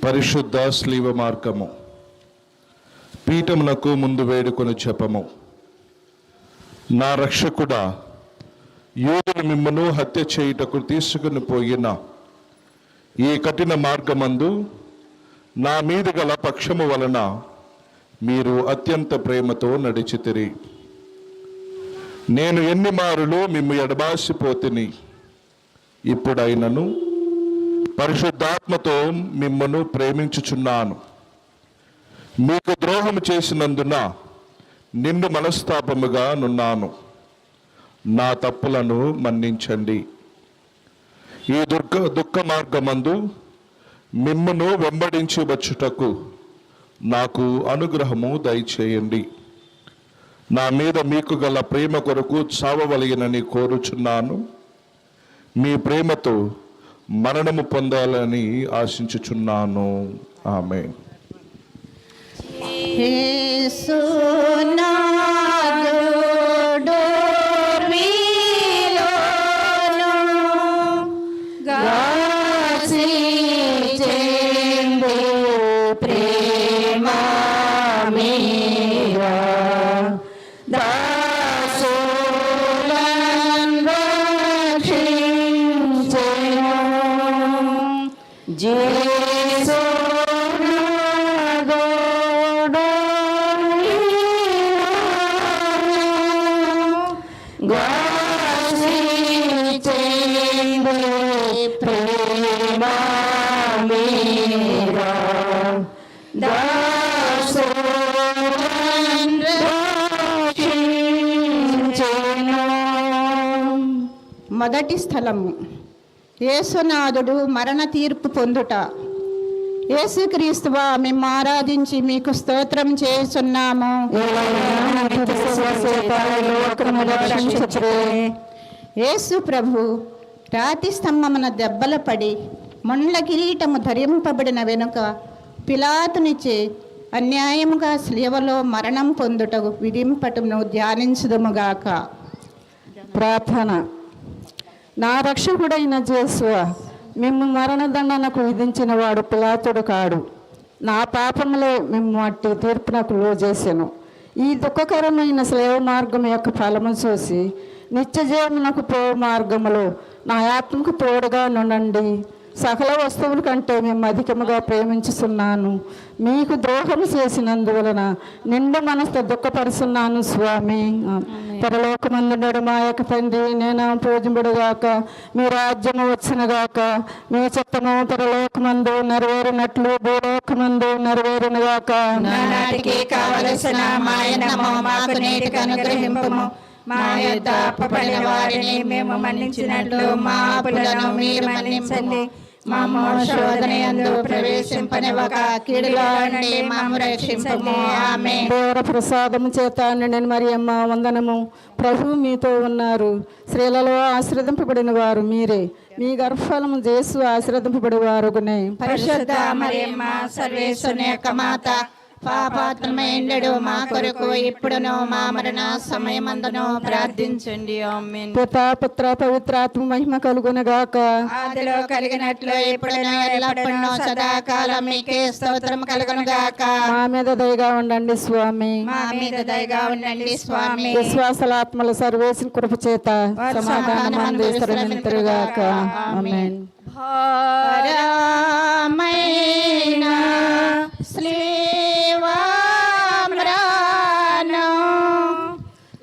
పరిశుద్ధ స్లీవ మార్గము. పీఠమునకు ముందు వేడుకొని చెప్పము. నా రక్షకుడా, యూదులు మిమ్మను హత్య చేయుటకు తీసుకుని పోయిన ఈ కఠిన మార్గమందు నా మీద గల పక్షము వలన మీరు అత్యంత ప్రేమతో నడిచితిరి. నేను ఎన్ని మారులు మిమ్ము ఎడబాసిపోతిని. ఇప్పుడైనను పరిశుద్ధాత్మతో మిమ్మను ప్రేమించుచున్నాను. మీకు ద్రోహం చేసినందున నిండు మనస్తాపముగా నున్నాను. నా తప్పులను మన్నించండి. ఈ దుఃఖ మార్గమందు మిమ్మను వెంబడించి వచ్చుటకు నాకు అనుగ్రహము దయచేయండి. నా మీద మీకు గల ప్రేమ కొరకు చావవలగినని కోరుచున్నాను. మీ ప్రేమతో మరణము పొందాలని ఆశించుచున్నాను. ఆమేన్. మొదటి స్థలము, యేసునాథుడు మరణ తీర్పు పొందుట. యేసుక్రీస్తువా, మేము ఆరాధించి మీకు స్తోత్రం చేస్తున్నాము. యేసు ప్రభు రాతి స్తంభమున దెబ్బల పడి మొండ్ల కిరీటము ధరింపబడిన వెనుక పిలాతునిచే అన్యాయముగా శిలువలో మరణం పొందుటకు విధింపటమును ధ్యానించుదుముగాక. ప్రార్థన. నా రక్షకుడైన యేసువా, మిమ్ము మరణదండనకు విధించిన వాడు పిలాతుడు కాడు. నా పాపములే మిమ్ము అట్టి తీర్పునకు లోజేసెను. ఈ దుఃఖకరమైన స్లేవ మార్గం యొక్క ఫలము చూసి నిత్య జీవమునకు పో మార్గములో నా ఆత్మకు తోడుగా నుండండి. సకల వస్తువుల కంటే మేము అధికముగా ప్రేమించుతున్నాను. మీకు ద్రోహం చేసినందువలన నిండు మనసుతో దుఃఖపరుస్తున్నాను స్వామి. పరలోకమందుండు మా యొక్క తండ్రి, నేను పూజింపుడుగాక, మీ రాజ్యము వచ్చినగాక, మీ చిత్తము పరలోకమందు నెరవేరినట్లు భూలోకమందు నెరవేరినగాక. నానాటికి కావలసిన మాయనము మాకు నేటికి అనుగ్రహింపుము. మా యొద్ద అప్పుపడిన వారిని మేము మన్నించినట్లు మా అప్పులను మీరు మన్నించండి. మా శోధనయందు ప్రవేశింపనివ్వక కీడులో నుండి మమ్ము రక్షింపుము. ఆమేన్. దేవర ప్రసాదము చేత నిండిన మరియమ్మ వందనము. ప్రభువు మీతో ఉన్నారు. స్త్రీలలో ఆశీర్వదింపబడిన వారు మీరే. మీ గర్భఫలము యేసు ఆశీర్వదింపబడి వారునే. పరిశుద్ధ మరియమ్మ, సర్వేశ్వరుని యొక్క మాత, పాపాత్మయుండెడు మా కొరకు ఇప్పుడును మా మరణ సమయమందును ప్రార్థించండి. ఆమేన్. పితా పుత్ర పవిత్రాత్మ మహిమ కలుగునగాక. ఆదిలో కలిగినట్లు ఇప్పుడును ఎల్లప్పుడూ సదాకాలం మీకే స్తోత్రం కలుగునుగాక. మా మీద దయగా ఉండండి స్వామి. మా మీద దయగా ఉండండి స్వామి. విశ్వాసలాత్మల సర్వేశ్వరుని కృప చేత సమాధానం అందిస్తుగాక. ఆమేన్. భారమైన శ్రీవామ్రాను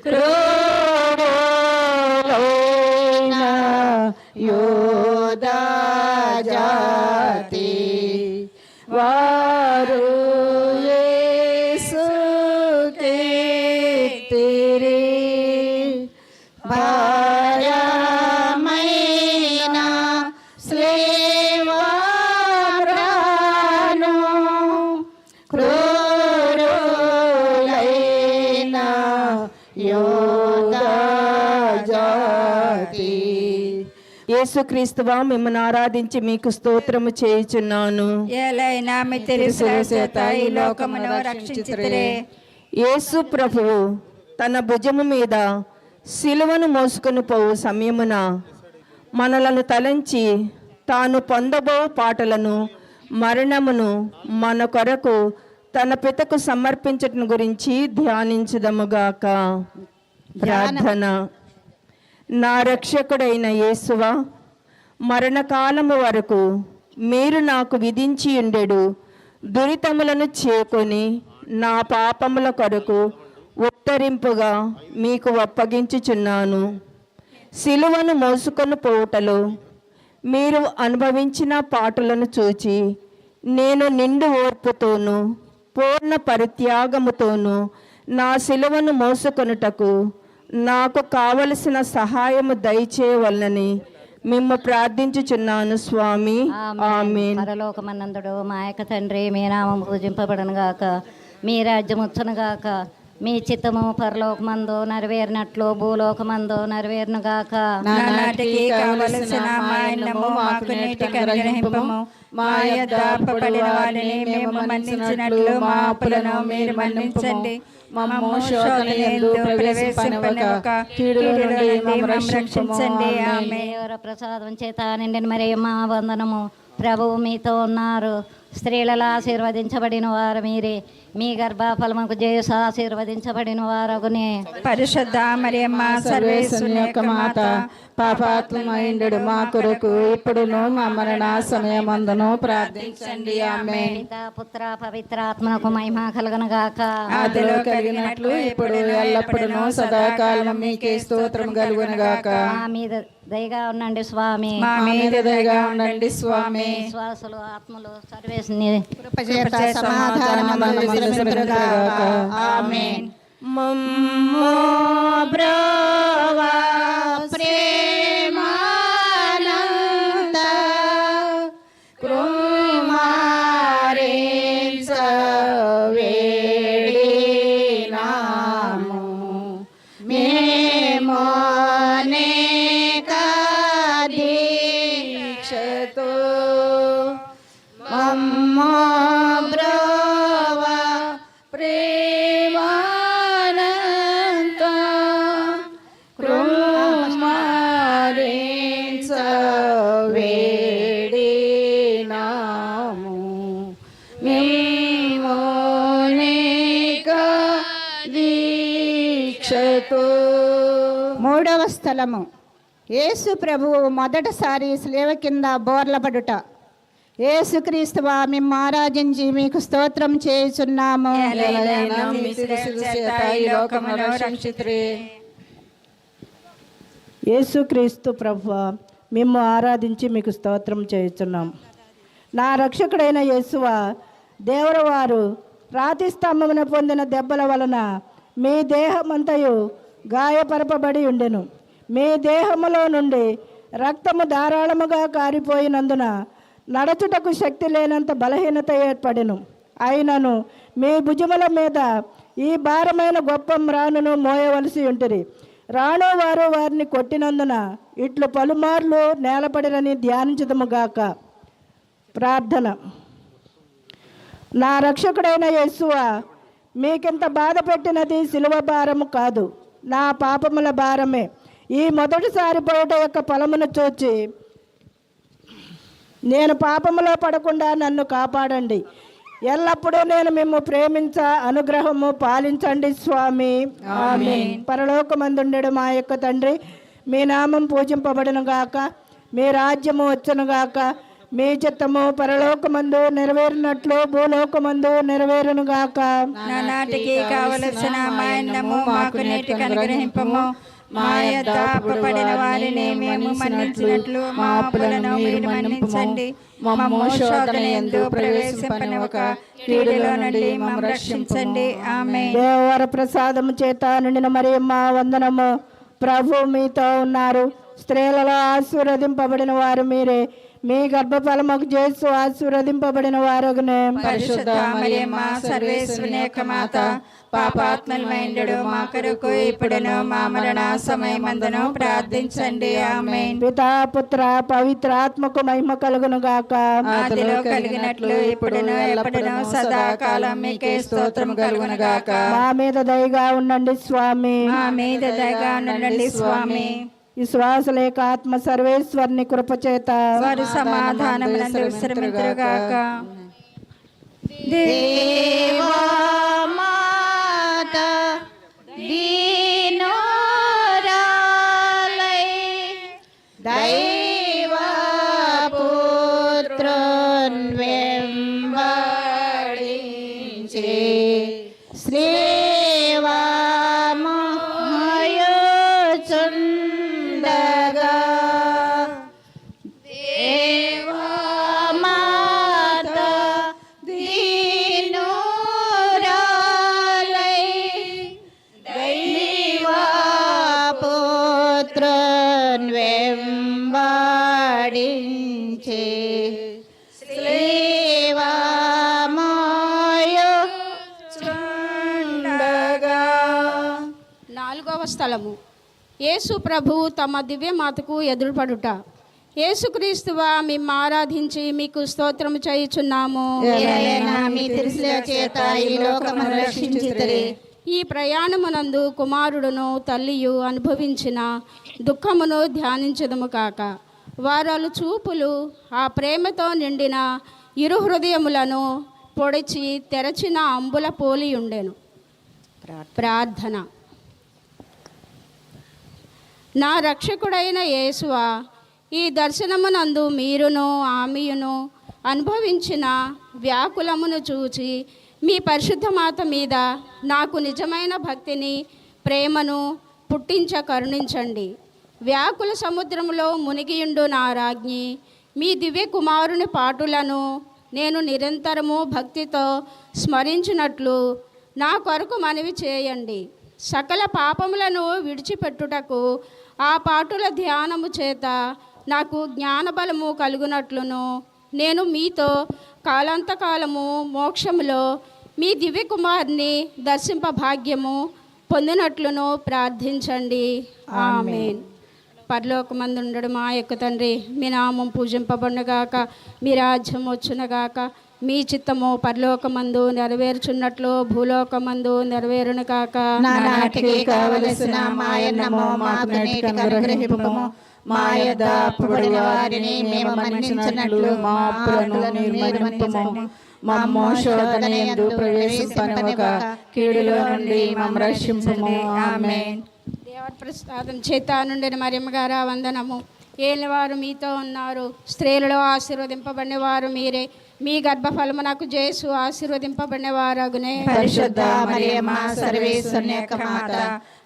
క్రూరులైన యోధా జాతి వారు యేసుకే తెరి భారమైన శ్రీవామ్రాను క్రూరులైన యోధా జాతి. యేసుక్రీస్తువా, మిమ్మల్ని ఆరాధించి మీకు స్తోత్రము చేయుచున్నాను. ఏలైనా మీ తెలుసు చేత ఈ లోకమును రక్షించితిరే. యేసు ప్రభువు తన భుజము మీద సిలువను మోసుకొని పోవు సమయమున మనలను తలంచి తాను పొందబో పాటలను మరణమును మన కొరకు తన పితకు సమర్పించటం గురించి ధ్యానించుదముగాక. ప్రార్థన. నా రక్షకుడైన యేసువా, మరణకాలము వరకు మీరు నాకు విధించి ఉండెడు దురితములను చేకొని నా పాపముల కొరకు ఉత్తరింపుగా మీకు అప్పగించుచున్నాను. సిలువను మోసుకొని పోవుటలో మీరు అనుభవించిన పాటులను చూచి నేను నిండు ఓర్పుతోనూ పూర్ణ పరిత్యాగముతోనూ నా సిలువను మోసుకొనుటకు నాకు కావలసిన సహాయము దయచేయవలనని మిమ్ము ప్రార్థించుచున్నాను స్వామి. ఆమేన్. పరలోకమన్నందుడు మా యొక్క తండ్రి, మీ నామం పూజింపబడను గాక, మీ రాజ్యం వచ్చును గాక, మీ చిత్తము పరలోకమందు నెరవేరినట్లు భూలోకమందు నెరవేరును గాక. నానాటికి కావలసిన మా అన్నము మాకు నేటికి అనుగ్రహింపము. మా యొద్ద అప్పుపడిన వారిని మేము మన్నించినట్లు మా అప్పులను మీరు మన్నించండి. మమ్ము శోధనయందు ప్రవేశింపనివ్వక కీడుల నుండి మమ్ము రక్షించండి. ఆమేన్. దేవర ప్రసాదం చేత నిండిన మరియమ్మ వందనము. ప్రభువు మీతో ఉన్నారు. స్త్రీలలో ఆశీర్వదించబడిన వారు మీరే. మీ గర్భఫలముకు జేసు ఆశీర్వదించబడిన వారగునే. పరిశుద్ధ మరియమ్మ సర్వేశ్వరుని యొక్క మాత, పాపాత్మయుండు మా కొరకు ఇప్పుడును మా మరణ సమయమందును ప్రార్థించండి. ఆమేన్. పితా పుత్ర పవిత్రాత్మకు మహిమ కలుగును గాక. ఆదిలో కలిగినట్లు ఇప్పుడు ఎల్లప్పుడూ సదాకాలం మీకే స్తోత్రం కలుగును గాక. మా మీద దయగా ఉండండి స్వామి. మా మీద దయగా ఉండండి స్వామి. విశ్వాసులు ఆత్మలు సర్వేశ్వరుని ఆమేన్. మమ్ము బ్రోవా ప్రేమానంద కృమారేంస వేడినాము మేము అనేక దీక్షతో మమ్ము బ్రోవా ప్రేమానంద కృమారేంస వేడినాము మేము అనేక దీక్షతో. మూడవ స్థలము, యేసు ప్రభువు మొదటిసారి స్లేవ కింద బోర్లపడుట. యేసుక్రీస్తువా, మేము ఆరాధించి మీకు స్తోత్రం చేయుచున్నాము. ఎలైనా మీ శిరస్సు చేత ఈ లోకమును రక్షించుదురే. యేసుక్రీస్తు ప్రభువా, మేము ఆరాధించి మీకు స్తోత్రం చేయుచున్నాం. నా రక్షకుడైన యేసువా, దేవుడు వారు రాతి స్తంభమున పొందిన దెబ్బల వలన మీ దేహమంతయు గాయపరపబడి ఉండెను. మీ దేహములో నుండి రక్తము ధారాళముగా కారిపోయినందున నడచుటకు శక్తి లేనంత బలహీనత ఏర్పడెను. అయినను మీ భుజముల మీద ఈ భారమైన గొప్ప మ్రానును మోయవలసి ఉంటుంది. రాను వారు వారిని కొట్టినందున ఇట్లు పలుమార్లు నేలపడిరని ధ్యానించుదముగాక. ప్రార్థన. నా రక్షకుడైన యేసువా, మీకింత బాధ పెట్టినది సిలువ భారము కాదు, నా పాపముల భారమే. ఈ మొదటిసారి పోవుట యొక్క ఫలమును చూచి నేను పాపములో పడకుండా నన్ను కాపాడండి. ఎల్లప్పుడూ నేను మిమ్ము ప్రేమించ అనుగ్రహము పాలించండి స్వామి. ఆమేన్. పరలోకమందుండెడు మా యొక్క తండ్రి, మీ నామం పూజింపబడును గాక, మీ రాజ్యము వచ్చును గాక, మీ చిత్తము పరలోకమందు నెరవేరినట్లు భూలోకమందు నెరవేరును గాక. నానాటికి కావలసిన మా అన్నము మాకు నేటికి అనుగ్రహింపము. మా యొద్ద అప్పుపడిన వారిని మేము మన్నించినట్లు మా అప్పులను మీరు మన్నించండి. మమ్ము శోధనయందు ప్రవేశింపనివ్వక కీడులో నుండి మమ్ము రక్షించండి. ఆమేన్. దేవర ప్రసాదము చేత నిండిన మరియమ్మ వందనము. ప్రభు మీతో ఉన్నారు. స్త్రీలలో ఆశీర్వదింపబడిన వారు మీరే. మీ గర్భఫలముకు యేసు ఆశీర్వదింపబడిన వారగునే. పరిశుద్ధ మరియమ్మ సర్వేశ్వరుని యొక్క మాత, పాపాత్మలమైండు మా కొరకు ఇప్పుడును మా మరణ సమయమందును ప్రార్థించండి. ఆమేన్. పితా పుత్ర పవిత్రాత్మకు మహిమ కలుగును గాక. ఆదిలో కలిగినట్లు ఇప్పుడును ఎప్పుడును సదాకాలం మీకే స్తోత్రం కలుగును గాక. మా మీద దయగా ఉండండి స్వామి. మా మీద దయగా ఉండండి స్వామి. విశ్వాస లేక ఆత్మ సర్వేశ్వరుని కృపచేత వారు సమాధానమునందు విశ్రమింతురుగాక. దేవా మాత దీనోరాలై దైవ పుత్రున్ వెంబడించి శ్రీవామయుచుండగా దేవా మాత దీనోరాలై దైవ పుత్రున్ వెంబడించి శ్రీవామయుచుండగా. 4వ స్థలము యేసు ప్రభువు తమ దివ్యమాతకు ఎదురుపడుట. యేసుక్రీస్తువా మిమ్ము ఆరాధించి మీకు స్తోత్రము చేయుచున్నాము. ఎలయనా మీ తిరుసుల చేత ఈ లోకమును రక్షించితిరి. ఈ ప్రయాణమునందు కుమారుడును తల్లియు అనుభవించిన దుఃఖమును ధ్యానించదము కాక వారాలు చూపులు ఆ ప్రేమతో నిండిన ఇరు హృదయములను పొడిచి తెరచిన అంబుల పోలి ఉండెను. ప్రార్థన. నా రక్షకుడైన యేసువా, ఈ దర్శనమునందు మీరును ఆమెయును అనుభవించిన వ్యాకులమును చూచి మీ పరిశుద్ధ మాత మీద నాకు నిజమైన భక్తిని ప్రేమను పుట్టించ కరుణించండి. వ్యాకుల సముద్రములో మునిగియుండు నా రాజ్ఞి, మీ దివ్య కుమారుని పాటులను నేను నిరంతరము భక్తితో స్మరించినట్లు నా కొరకు మనవి చేయండి. సకల పాపములను విడిచిపెట్టుటకు ఆ పాటుల ధ్యానము చేత నాకు జ్ఞానబలము కలుగునట్లును నేను మీతో కాలాంతకాలము మోక్షములో మీ దివ్య కుమారుని దర్శింప భాగ్యము పొందినట్లును ప్రార్థించండి. ఆమేన్. పరలోకమందుండడు మా యొక్క తండ్రి, మీ నామం పూజింపబడునుగాక, మీ రాజ్యం వచ్చునుగాక, మీ చిత్తము పరలోకమందు నెరవేర్చున్నట్లు భూలోకమందు నెరవేరునుగాక. నానాటికి కావలసిన మాయన్నము మాకు నేటికి అనుగ్రహింపుము. మా యొద్ద అప్పుబడిన వారిని మేము మన్నించినట్లు మా అప్పులను మీరు మన్నించండి. మమ్ము శోధన యందు ప్రవేశింపనివ్వక కీడులో నుండి మమ్ము రక్షింపుము. ఆమేన్. దేవర్ ప్రసాదం చేత నుండిన మరియమ్మ గారా వందనము. ఏలినవారు మీతో ఉన్నారు, స్త్రీలలో ఆశీర్వదింపబడిన వారు మీరే, మీ గర్భఫలము నాకు జేసు ఆశీర్వదింపబడినవారగునే. పరిశుద్ధ మరియమ్మ సర్వేశ్వరుని యొక్క మాత,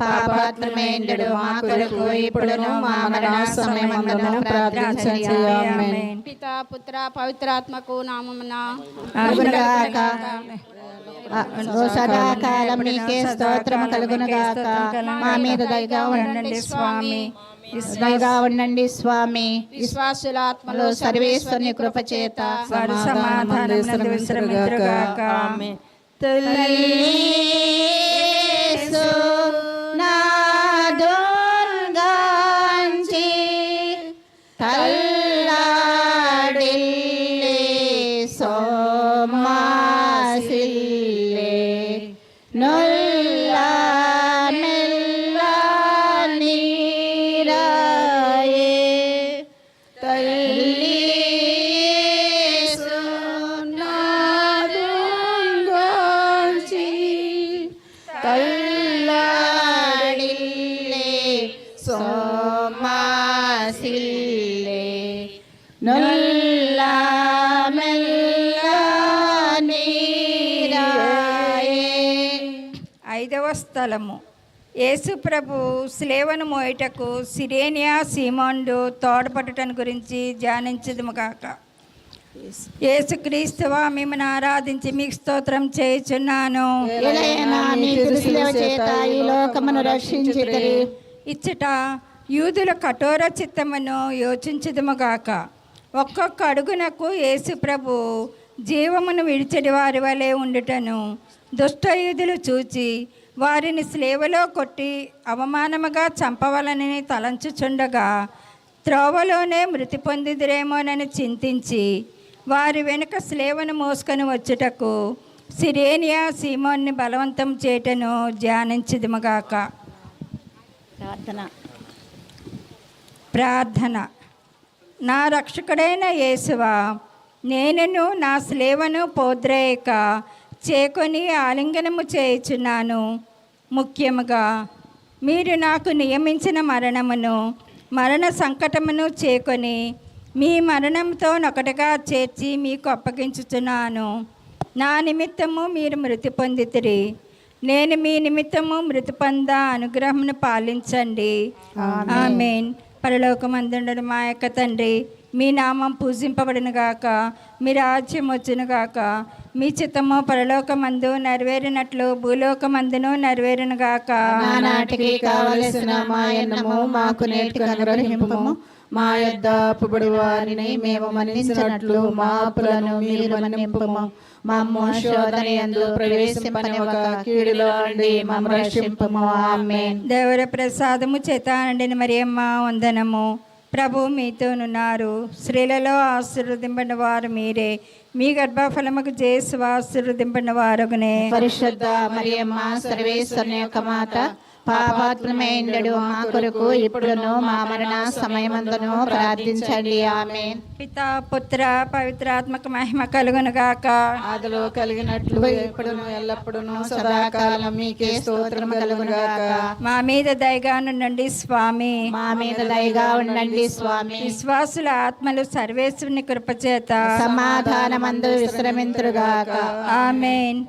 పాపాత్ములమైండు మా కొరకు ఇప్పుడును మా మరణ సమయమందును ప్రార్థించండి. ఆమేన్. పితా పుత్ర పవిత్రాత్మకు నామమున అగునుగాక. సదాకాలం మీకే స్తోత్రం కలుగునుగాక. మా మీద దయగా ఉండండి స్వామి, దయగా ఉండండి స్వామి. విశ్వాసుల ఆత్మలో ఆత్మలో సర్వేశ్వరుని కృప చేత వారు సమాధానమునందు విశ్రమింతురుగాక. ఆమేన్. తల్లీసు నాదోన్గాంచి తల్లాడిల్లే సోమాసిల్లే నొల్లా మెల్లా నీరాయే తల్లీసు నాదోన్గాంచి తల్లాడిల్లే సోమాసిల్లే నొల్లా మెల్లా నీరాయే. 5వ స్థలము యేసు ప్రభు స్లేవను మోయటకు సిరేనియా సీమోనుడు తోడ్పడటం గురించి ధ్యానించదుము కాక. యేసుక్రీస్తువా మిమ్మల్ని ఆరాధించి మీకు స్తోత్రం చేయుచున్నాను. ఎలయనా మీ తిరుసుల చేత ఈ లోకమును రక్షించితిరి. ఇచ్చట యూదుల కఠోర చిత్తమును యోచించదుముగాక. ఒక్కొక్క అడుగునకు యేసు ప్రభు జీవమును విడిచెడి వారి వలె ఉండుటను దుష్టయూదులు చూచి వారిని స్లేవలో కొట్టి అవమానముగా చంపవలనని తలంచుచుండగా త్రోవలోనే మృతి పొందిదురేమోనని చింతించి వారి వెనుక స్లేవను మోసుకొని వచ్చుటకు సిరేనియా సీమోన్ని బలవంతం చేయటను ధ్యానించుదుముగాక. ప్రార్థన. ప్రార్థన. నా రక్షకుడైన యేసువా, నేనును నా స్లేవను పోద్రేయక చేకొని ఆలింగనము చేయుచున్నాను. ముఖ్యముగా మీరు నాకు నియమించిన మరణ సంకటమును చేకొని మీ మరణంతో నొకటిగా చేర్చి మీకు అప్పగించుచున్నాను. నా నిమిత్తము మీరు మృతి పొందితిరి, నేను మీ నిమిత్తము మృతి పొంద అనుగ్రహమును పాలించండి. ఆమేన్. పరలోకమందుండు మా యొక్క తండ్రి, మీ నామం పూజింపబడును గాక, మీ రాజ్యం వచ్చును గాక, మీ చిత్తము పరలోకమందు నెరవేరినట్లు భూలోకమందును నెరవేరును గాక. నానాటికి కావలసిన మాయన్నము మాకు నేటికి అనుగ్రహింపము. మా యొద్ద అప్పుబడి వారిని మేము మన్నించినట్లు మా అప్పులను మీరు మన్నింపము. మమ్ము శోధన యందు ప్రవేశింపనివ్వక కీడులో నుండి మమ్ము రక్షింపము. ఆమేన్. దేవర ప్రసాదము చేత నిండిన మరియమ్మ వందనము. ప్రభు మీతోనున్నారు, స్త్రీలలో ఆశీర్వదింపబడిన వారు మీరే, మీ గర్భఫలముకు జేసు ఆశీర్వదింపబడిన వారుగనే. పరిశుద్ధ మరియమ్మ సర్వేశ్వరుని యొక్క మాత, పాపాత్మమైండు మా కొరకు ఇప్పుడును మా మరణ సమయమందును ప్రార్థించండి. ఆమేన్. పితా పుత్ర పవిత్రాత్మక మహిమ కలుగును గాక. ఆదిలో కలిగినట్లు ఎప్పుడును ఎల్లప్పుడును సదాకాలం మీకే స్తోత్రం కలుగును గాక. మా మీద దయగా నుండండి స్వామి. మా మీద దయగా ఉండండి స్వామి. విశ్వాసుల ఆత్మలు సర్వేశ్వరుని కృపచేత సమాధానమందు విశ్రమింతురుగాక. ఆమేన్.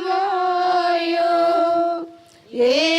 శ్రీవామోయు ఏ